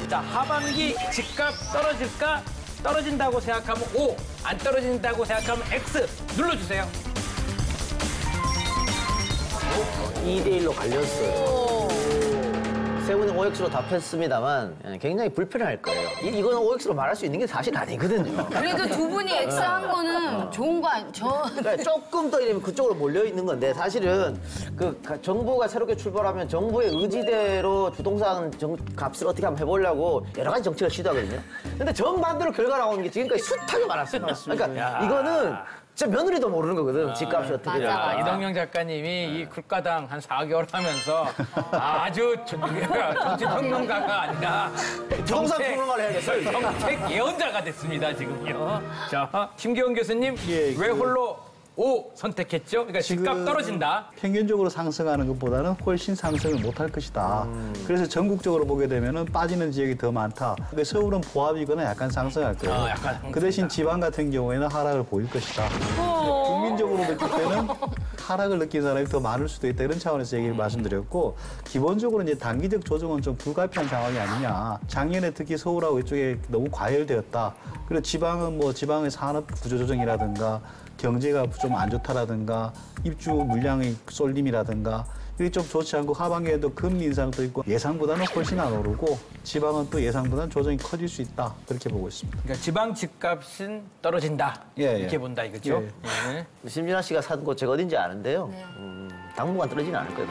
자, 하반기 집값 떨어질까? 떨어진다고 생각하면 O, 안 떨어진다고 생각하면 X 눌러주세요. 2대1로 갈렸어요. 세 분이 OX로 답했습니다만 굉장히 불편할 거예요. 이거는 OX로 말할 수 있는 게 사실 아니거든요. 그래도 두 분이 X 한 거는 좋은 거 아니죠? 그러니까 조금 더 이러면 그쪽으로 몰려 있는 건데 사실은 그 정부가 새롭게 출발하면 정부의 의지대로 부동산 값을 어떻게 한번 해보려고 여러 가지 정책을 시도하거든요. 근데 정반대로 결과 나오는 게 지금까지 숱하게 많았어요. 그러니까 이거는 진짜 며느리도 모르는 거거든. 집값이 어떻게 될까. 이동영 작가님이 이 국가당 한 4개월 하면서 아주 정치평론가가 아니라 부동산 평론가를 해야겠어요. 정책 예언자가 됐습니다, 지금요. 자, 김기현 교수님, 왜 홀로 O 선택했죠? 그러니까 집값 떨어진다. 평균적으로 상승하는 것보다는 훨씬 상승을 못할 것이다. 그래서 전국적으로 보게 되면 빠지는 지역이 더 많다. 그러니까 서울은 보합이거나 약간 상승할 거예요. 그 대신 지방 같은 경우에는 하락을 보일 것이다. 국민적으로 느낄 때는 하락을 느낀 사람이 더 많을 수도 있다. 이런 차원에서 얘기를 말씀드렸고, 기본적으로 이제 단기적 조정은 좀 불가피한 상황이 아니냐. 작년에 특히 서울하고 이쪽에 너무 과열되었다. 그리고 지방은 뭐 지방의 산업 구조 조정이라든가 경제가 좀 안 좋다라든가 입주 물량의 쏠림이라든가 이게 좀 좋지 않고 하반기에도 금리 인상도 있고 예상보다는 훨씬 안 오르고 지방은 또 예상보다는 조정이 커질 수 있다. 그렇게 보고 있습니다. 그러니까 지방 집값은 떨어진다. 이렇게 본다 이거죠. 심진아 씨가 산 곳 제가 어딘지 아는데요. 당분간 떨어지진 않을 거예요.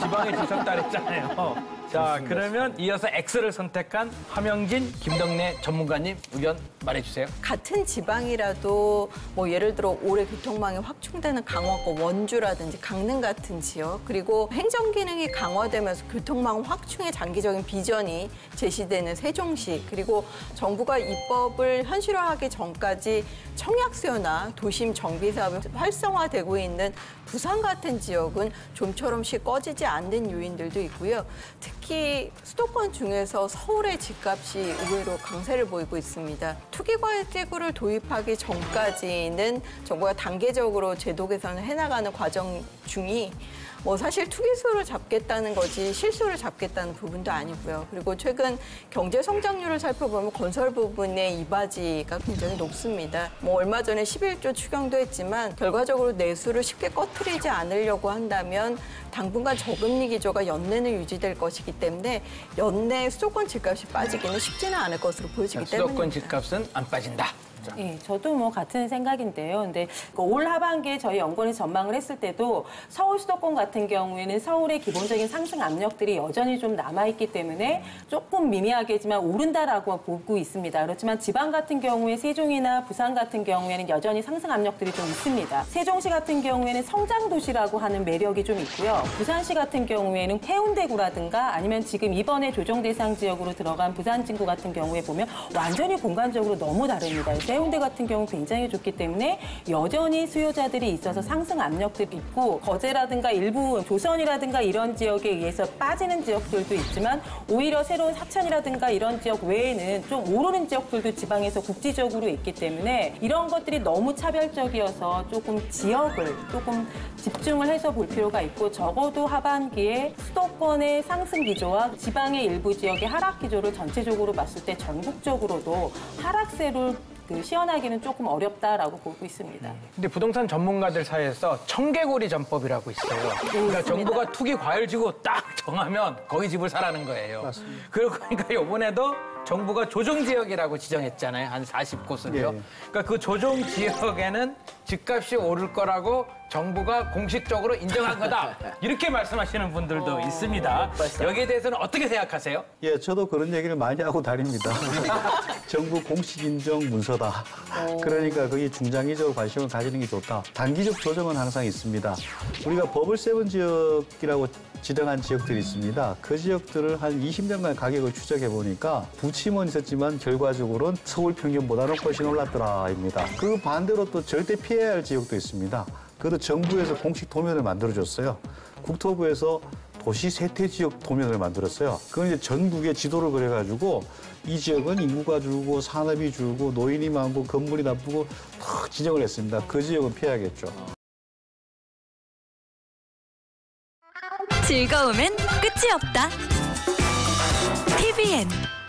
지방에 집 샀다 그랬잖아요. 자, 그러면 이어서 X를 선택한 하명진, 김덕래 전문가님 의견 말해주세요. 같은 지방이라도 뭐 예를 들어 올해 교통망이 확충되는 강원권 원주라든지 강릉 같은 지역, 그리고 행정기능이 강화되면서 교통망 확충의 장기적인 비전이 제시되는 세종시, 그리고 정부가 입법을 현실화하기 전까지 청약수요나 도심 정비 사업이 활성화되고 있는 부산 같은 지역은 좀처럼씩 꺼지지 않는 요인들도 있고요. 특히 수도권 중에서 서울의 집값이 의외로 강세를 보이고 있습니다. 투기과세구를 도입하기 전까지는 정부가 단계적으로 제도 개선을 해나가는 과정 중이 뭐 사실 투기수를 잡겠다는 거지 실수를 잡겠다는 부분도 아니고요. 그리고 최근 경제 성장률을 살펴보면 건설 부분의 이바지가 굉장히 높습니다. 뭐 얼마 전에 11조 추경도 했지만 결과적으로 내수를 쉽게 꺼트리지 않으려고 한다면 당분간 저금리 기조가 연내는 유지될 것이기 때문에 연내 수도권 집값이 빠지기는 쉽지는 않을 것으로 보여지기 때문입니다. 수도권 집값은 안 빠진다. 예, 저도 뭐 같은 생각인데요. 근데 올 하반기에 저희 연구원이 전망을 했을 때도 서울 수도권 같은 경우에는 서울의 기본적인 상승 압력들이 여전히 좀 남아있기 때문에 조금 미미하게지만 오른다라고 보고 있습니다. 그렇지만 지방 같은 경우에 세종이나 부산 같은 경우에는 여전히 상승 압력들이 좀 있습니다. 세종시 같은 경우에는 성장 도시라고 하는 매력이 좀 있고요. 부산시 같은 경우에는 해운대구라든가 아니면 지금 이번에 조정 대상 지역으로 들어간 부산 진구 같은 경우에 보면 완전히 공간적으로 너무 다릅니다. 해운대 같은 경우 굉장히 좋기 때문에 여전히 수요자들이 있어서 상승 압력들이 있고 거제라든가 일부 조선이라든가 이런 지역에 의해서 빠지는 지역들도 있지만 오히려 새로운 사천이라든가 이런 지역 외에는 좀 오르는 지역들도 지방에서 국지적으로 있기 때문에 이런 것들이 너무 차별적이어서 조금 지역을 조금 집중을 해서 볼 필요가 있고 적어도 하반기에 수도권의 상승 기조와 지방의 일부 지역의 하락 기조를 전체적으로 봤을 때 전국적으로도 하락세를 시연하기는 조금 어렵다라고 보고 있습니다. 근데 부동산 전문가들 사이에서 청개구리 전법이라고 있어요. 그러니까 정부가 투기 과열지구 딱 정하면 거기 집을 사라는 거예요. 맞습니다. 그러니까 이번에도 정부가 조정 지역이라고 지정했잖아요. 한 40곳을요. 예. 그러니까 그 조정 지역에는 집값이 오를 거라고 정부가 공식적으로 인정한 거다. 이렇게 말씀하시는 분들도 있습니다. 여기에 대해서는 어떻게 생각하세요? 예, 저도 그런 얘기를 많이 하고 다닙니다. 정부 공식 인정 문서다. 그러니까 거기 중장기적으로 관심을 가지는 게 좋다. 단기적 조정은 항상 있습니다. 우리가 버블 세븐 지역이라고 지정한 지역들이 있습니다. 그 지역들을 한 20년간 가격을 추적해 보니까 부침은 있었지만 결과적으로는 서울 평균보다는 훨씬 올랐더라입니다. 그 반대로 또 절대 피해야 할 지역도 있습니다. 그것도 정부에서 공식 도면을 만들어줬어요. 국토부에서 도시 쇠퇴 지역 도면을 만들었어요. 그건 이제 전국에 지도를 그려가지고 이 지역은 인구가 줄고 산업이 줄고 노인이 많고 건물이 나쁘고 탁 지정을 했습니다. 그 지역은 피해야겠죠. 즐거움엔 끝이 없다. TVN